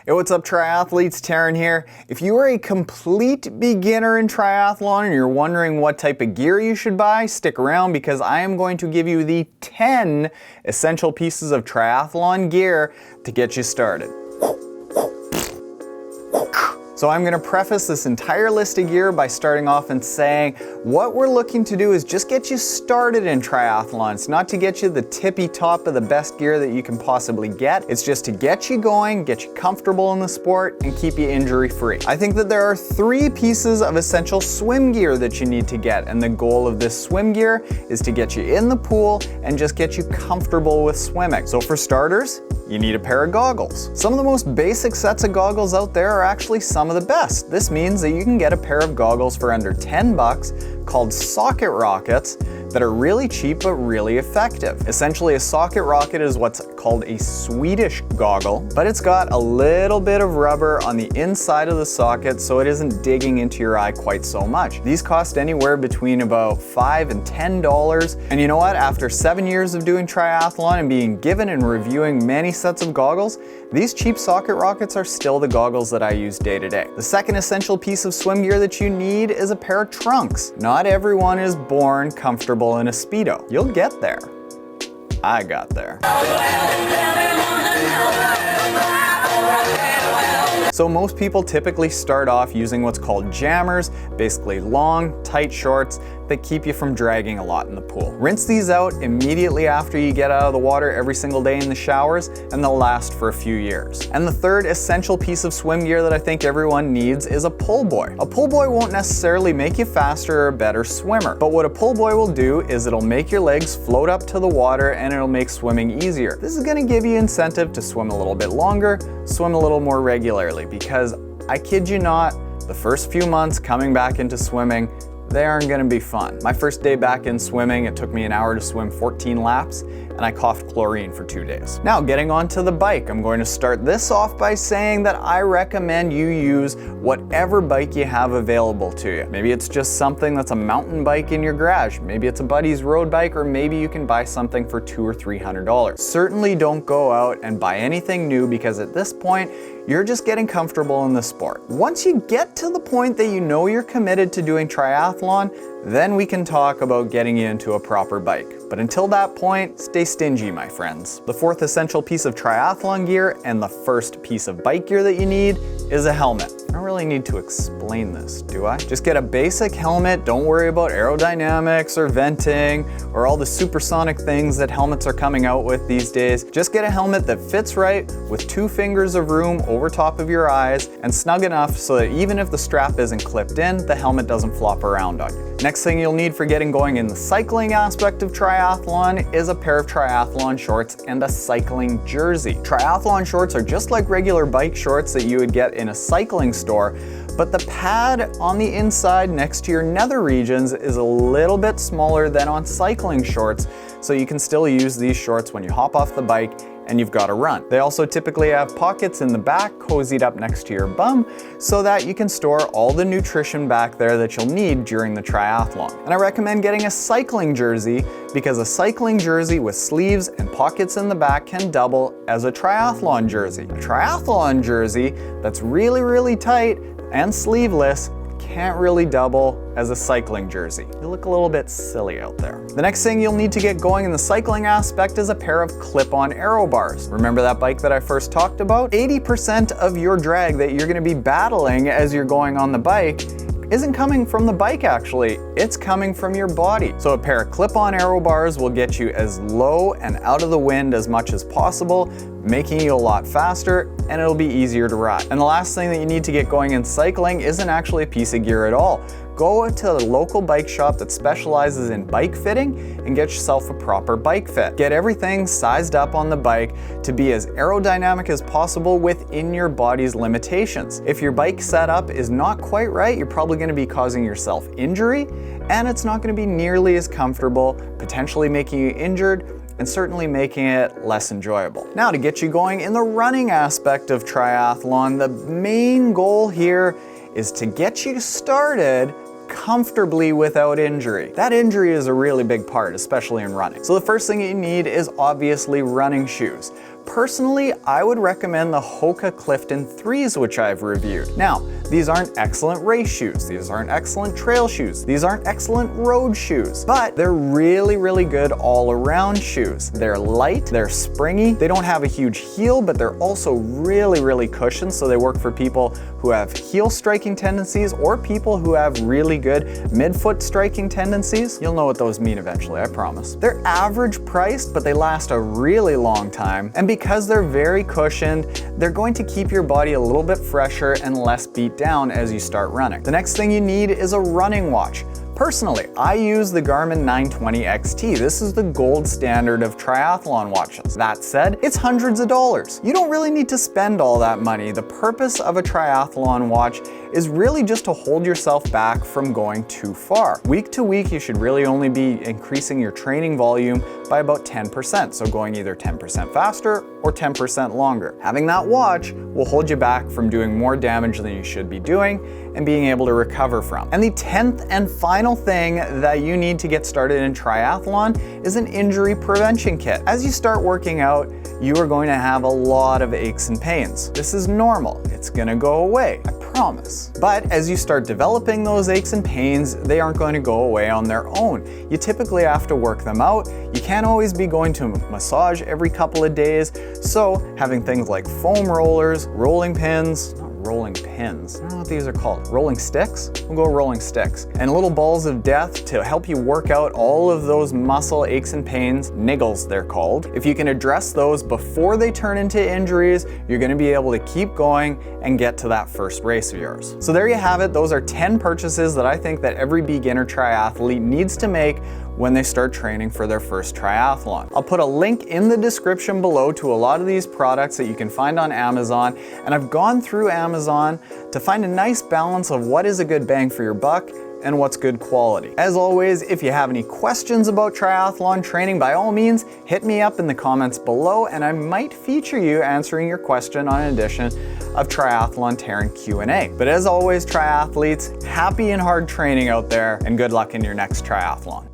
Hey, what's up triathletes, Taren here. If you are a complete beginner in triathlon and you're wondering what type of gear you should buy, stick around because I am going to give you the 10 essential pieces of triathlon gear to get you started. So I'm going to preface this entire list of gear by starting off and saying what we're looking to do is just get you started in triathlon. It's not to get you the tippy top of the best gear that you can possibly get. It's just to get you going, get you comfortable in the sport, and keep you injury free. I think that there are 3 pieces of essential swim gear that you need to get, and the goal of this swim gear is to get you in the pool and just get you comfortable with swimming. So for starters, you need a pair of goggles. Some of the most basic sets of goggles out there are actually some of the best. This means that you can get a pair of goggles for under 10 bucks called socket rockets that are really cheap but really effective. Essentially, a socket rocket is what's called a Swedish goggle, but it's got a little bit of rubber on the inside of the socket so it isn't digging into your eye quite so much. These cost anywhere between about $5 and $10. And you know what? After 7 years of doing triathlon and being given and reviewing many sets of goggles, these cheap socket rockets are still the goggles that I use day to day. The second essential piece of swim gear that you need is a pair of trunks. Not everyone is born comfortable in a Speedo. You'll get there. I got there. So most people typically start off using what's called jammers, basically long, tight shorts that keep you from dragging a lot in the pool. Rinse these out immediately after you get out of the water every single day in the showers, and they'll last for a few years. And the third essential piece of swim gear that I think everyone needs is a pull buoy. A pull buoy won't necessarily make you faster or a better swimmer, but what a pull buoy will do is it'll make your legs float up to the water and it'll make swimming easier. This is gonna give you incentive to swim a little bit longer, swim a little more regularly, because I kid you not, the first few months coming back into swimming, they aren't gonna be fun. My first day back in swimming, it took me an hour to swim 14 laps, and I coughed chlorine for 2 days. Now, getting onto the bike, I'm going to start this off by saying that I recommend you use whatever bike you have available to you. Maybe it's just something that's a mountain bike in your garage. Maybe it's a buddy's road bike, or maybe you can buy something for $200 or $300. Certainly don't go out and buy anything new because at this point, you're just getting comfortable in the sport. Once you get to the point that you know you're committed to doing triathlon, then we can talk about getting you into a proper bike. But until that point, stay stingy, my friends. The fourth essential piece of triathlon gear and the first piece of bike gear that you need is a helmet. I don't really need to explain this, do I? Just get a basic helmet. Don't worry about aerodynamics or venting or all the supersonic things that helmets are coming out with these days. Just get a helmet that fits right with 2 fingers of room over top of your eyes and snug enough so that even if the strap isn't clipped in, the helmet doesn't flop around on you. Next thing you'll need for getting going in the cycling aspect of triathlon is a pair of triathlon shorts and a cycling jersey. Triathlon shorts are just like regular bike shorts that you would get in a cycling store, but the pad on the inside next to your nether regions is a little bit smaller than on cycling shorts, so you can still use these shorts when you hop off the bike and you've got to run. They also typically have pockets in the back cozied up next to your bum so that you can store all the nutrition back there that you'll need during the triathlon. And I recommend getting a cycling jersey because a cycling jersey with sleeves and pockets in the back can double as a triathlon jersey. A triathlon jersey that's really, really tight and sleeveless can't really double as a cycling jersey. You look a little bit silly out there. The next thing you'll need to get going in the cycling aspect is a pair of ClipOn Aero bars. Remember that bike that I first talked about? 80% of your drag that you're gonna be battling as you're going on the bike isn't coming from the bike actually, it's coming from your body. So a pair of ClipOn Aero bars will get you as low and out of the wind as much as possible, making you a lot faster, and it'll be easier to ride. And the last thing that you need to get going in cycling isn't actually a piece of gear at all. Go to a local bike shop that specializes in bike fitting and get yourself a proper bike fit. Get everything sized up on the bike to be as aerodynamic as possible within your body's limitations. If your bike setup is not quite right, you're probably going to be causing yourself injury, and it's not going to be nearly as comfortable, potentially making you injured, and certainly making it less enjoyable. Now, to get you going in the running aspect of triathlon, the main goal here is to get you started comfortably without injury. That injury is a really big part, especially in running. So the first thing you need is obviously running shoes. personally, I would recommend the Hoka Clifton 3s, which I've reviewed. Now, these aren't excellent race shoes, these aren't excellent trail shoes, these aren't excellent road shoes, but they're really, really good all-around shoes. They're light, they're springy, they don't have a huge heel, but they're also really, really cushioned, so they work for people who have heel striking tendencies or people who have really good midfoot striking tendencies. You'll know what those mean eventually, I promise. They're average priced, but they last a really long time, and because they're very cushioned, they're going to keep your body a little bit fresher and less beat down as you start running. The next thing you need is a running watch. Personally, I use the Garmin 920 XT. This is the gold standard of triathlon watches. That said, it's hundreds of dollars. You don't really need to spend all that money. The purpose of a triathlon watch is really just to hold yourself back from going too far. Week to week, you should really only be increasing your training volume by about 10%, so going either 10% faster or 10% longer. Having that watch will hold you back from doing more damage than you should be doing and being able to recover from. And the 10th and final thing that you need to get started in triathlon is an injury prevention kit. As you start working out, you are going to have a lot of aches and pains. This is normal. It's gonna go away, I promise. But as you start developing those aches and pains, they aren't going to go away on their own. You typically have to work them out. You can't always be going to a massage every couple of days, so having things like foam rollers, rolling pins, rolling pins. I don't know what these are called. Rolling sticks? We'll go rolling sticks. And little balls of death to help you work out all of those muscle aches and pains, niggles they're called. If you can address those before they turn into injuries, you're gonna be able to keep going and get to that first race of yours. So there you have it. Those are 10 purchases that I think that every beginner triathlete needs to make when they start training for their first triathlon. I'll put a link in the description below to a lot of these products that you can find on Amazon, and I've gone through Amazon to find a nice balance of what is a good bang for your buck and what's good quality. As always, if you have any questions about triathlon training, by all means, hit me up in the comments below and I might feature you answering your question on an edition of Triathlon Taren Q&A. But as always, triathletes, happy and hard training out there and good luck in your next triathlon.